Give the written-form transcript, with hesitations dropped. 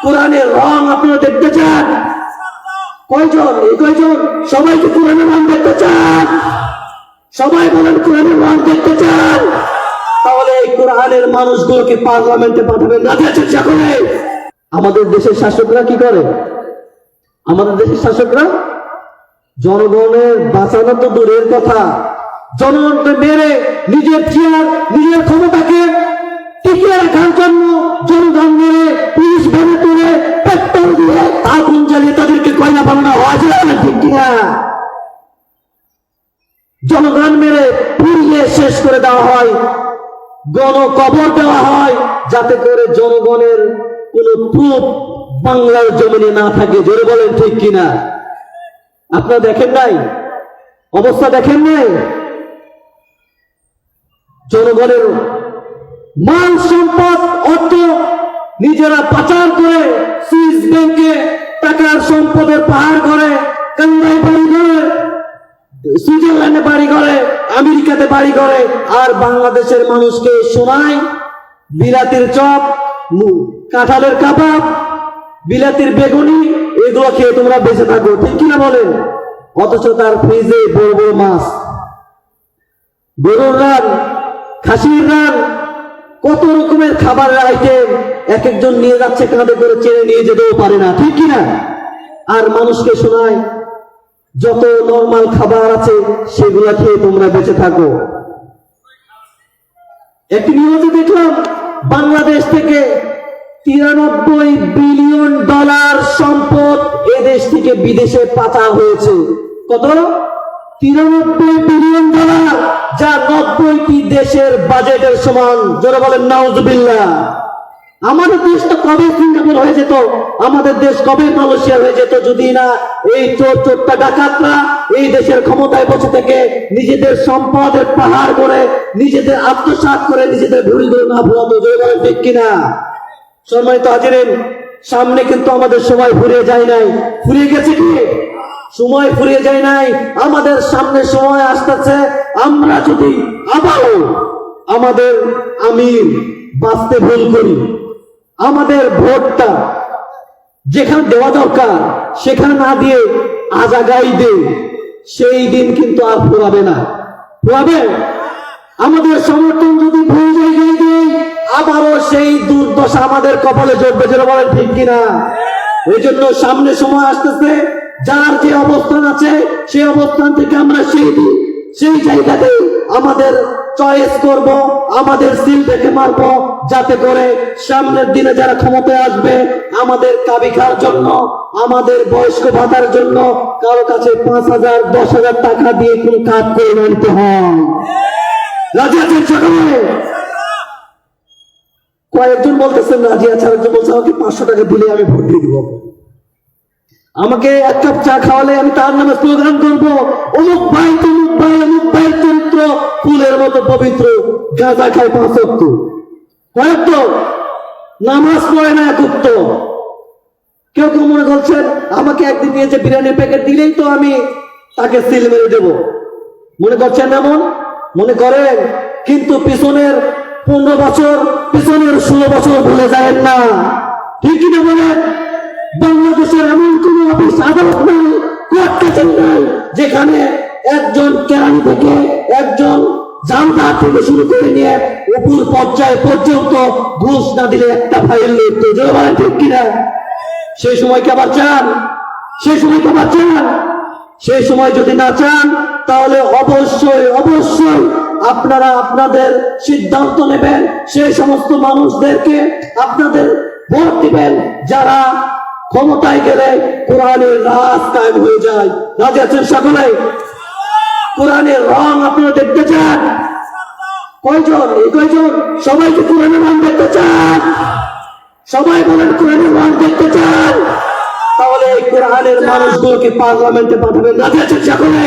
কোরআনের রং আপনারা দেখতে চান? কয়জন? এই কয়জন? সবাই কি কোরআনের রং দেখতে চান? সবাই বলেন কোরআনের রং দেখতে চান? তাহলে এই কোরআনের মানুষগুলোকে পার্লামেন্টে পাঠাবেন। রাজি আছেন সকলে? আমাদের দেশের শাসকরা কি করে? আমাদের দেশের শাসকরা জনগণের বাঁচানো তো দূরের কথা, জনগণকে মেরে নিজের চেয়ার নিজের ক্ষমতাকে টিকিয়ে রাখার জন্য জনগণ মেরে পুলিশ ভেঙে তুলে পেট্রোল দিয়ে আগুন জ্বালিয়ে তাদেরকে কয়লা বানানো হয়। ঠিক কিনা? জনগণ মেরে পুড়িয়ে শেষ করে দেওয়া হয়, গণকবর দেওয়া হয়, যাতে করে জনগণের কোন প্রুফ বাংলার জমিনে না থাকে। জোরে বলেন ঠিক কিনা? আপনারা দেখেন নাই? অবস্থা দেখেন নাই? জনগণের মাল সম্পদ অর্থ নিজেরা পাচার করে সুইস ব্যাংকে টাকার সম্পদের পাহাড় করে, কানাডায় বাড়ি করে, সুইজারল্যান্ডে বাড়ি করে, আমেরিকাতে বাড়ি করে, আর বাংলাদেশের মানুষকে শোনায় বিলাতির চপ, কাঁঠালের কাবাব, বিলাতির বেগুনি, এগুলো খেয়ে তোমরা বেঁচে থাকো। ঠিক কিনা বলেন? অথচ তার ফ্রিজে বড় বড় মাছ, গরুর রান, খাসির রান, কত রকমের খাবারের আইটেম এক একজন নিয়ে যাচ্ছে, কাঁধে করে চেনে নিয়ে যেতেও পারে না। ঠিক কিনা? আর মানুষকে শোনায় যত নরমাল খাবার আছে সেগুলা খেয়ে তোমরা বেঁচে থাকো। একটি নিউজে দেখলাম বাংলাদেশ থেকে 93 বিলিয়ন ডলার সম্পদ এদেশ থেকে বিদেশে পাচার হয়েছে। কত? 93 বিলিয়ন ডলার, যা 90টি দেশের বাজেটের সমান। জোরে বলেন নাউজুবিল্লাহ। আমাদের দেশ তো কবে সিঙ্গাপুর হয়ে যেত, আমাদের দেশ কবে মালয়েশিয়া হয়ে যেত, যদি না এই চোরটা ডাকাতরা এই দেশের ক্ষমতায় বসে থেকে নিজেদের সম্পদের পাহাড় করে নিজেদের আত্মসাৎ করে নিজেদের ভুল ধরে না ভুলাতো। জোরে বলেন ঠিক কিনা? সম্মানিত হাজিরিন, সামনে কিন্তু আমাদের সময় ফুরিয়ে যায় নাই। ফুরিয়ে গেছে কি? সময় ফুরিয়ে যায় নাই, আমাদের সামনে সময় আসতেছে। আমরা যদি আবারও আমাদের আমির বাঁচতে ভুল করি, আমাদের ভোটটা যেখানে দেওয়া দরকার সেখানে না দিয়ে আজাগাই দেই, সেই দিন কিন্তু আর ফুরাবে না। ফুরাবে? আমাদের সমর্থন যদি ভুল জায়গায় দেই, আবারও সেই দুর্দশা আমাদের কপালে জড়বে। যেটা বলেন ঠিক কিনা? এই জন্য সামনে সময় আসতেছে, যার যে অবস্থান আছে সেই অবস্থান থেকে আমরা সেই জায়গাতে আমাদের চয়েস করব, আমাদের সিল দেখে মারব, যাতে করে সামনের দিনে যারা ক্ষমতায় আসবে আমাদের কাবি খাওয়ার জন্য, আমাদের বয়স্ক ভাতার জন্য কারো কাছে 5,000 10,000 টাকা দিয়ে কোন কাজ করে নিতে হয়। রাজি আছেন সকলে? কয়েকজন বলতেছেন রাজি আছে, আরেকজন বলছে আমাকে 500 টাকা দিলে আমি ভোট দিয়ে দিব, আমাকে এক কাপ চা খাওয়ালে আমি তার নামে স্লোগান করবো, অমুক ভাই তমুক ভাই, অমুক ভাই চরিত্র ফুলের মতো পবিত্র, গাঁজা খায় 5 ওয়াক্ত, কয়েক নামাজ পড়ে না এক ওয়াক্ত। কেউ কেউ মনে করছেন আমাকে একদিন নিয়েছে বিরিয়ানির প্যাকেট দিলেই তো আমি তাকে সিল মেরে দেবো, মনে করছেন এমন? মনে করেন, কিন্তু পিছনের 15 বছর, পিছনের 16 বছর ভুলে যায় না। ঠিক কিনা বলেন? বাংলাদেশের এমন কোন অফিস আদালত নাই, কোর্ট কাছারি নাই, যেখানে একজন কেরানি থেকে একজন জামদার থেকে শুরু করে নিয়ে উপর পর্যায়ে পর্যন্ত ঘুষ না দিলে একটা ফাইল লিখতে। জোরে বলেন ঠিক কিনা? সেই সময় কি আবার চান? সেই সময় কি আবার চান? সেই সময় যদি না চান, তাহলে অবশ্যই অবশ্যই আপনারা আপনাদের সিদ্ধান্ত নেবেন, সেই সমস্ত মানুষদেরকে আপনাদের ভোট দিবেন যারা ক্ষমতায় গেলে কোরআনের রাজ কায়েম হয়ে যায়। রাজি আছেন সকলে? কোরআনের রং আপনারা দেখতে চান? কয়জন? এই কয়জন? সবাই কি কোরআনের রং দেখতে চান? সবাই বলেন কোরআনের রং দেখতে চান? তাহলে এই কোরআনের মানুষগুলোকে পার্লামেন্টে পাঠাবেন। রাজি আছেন সকলে?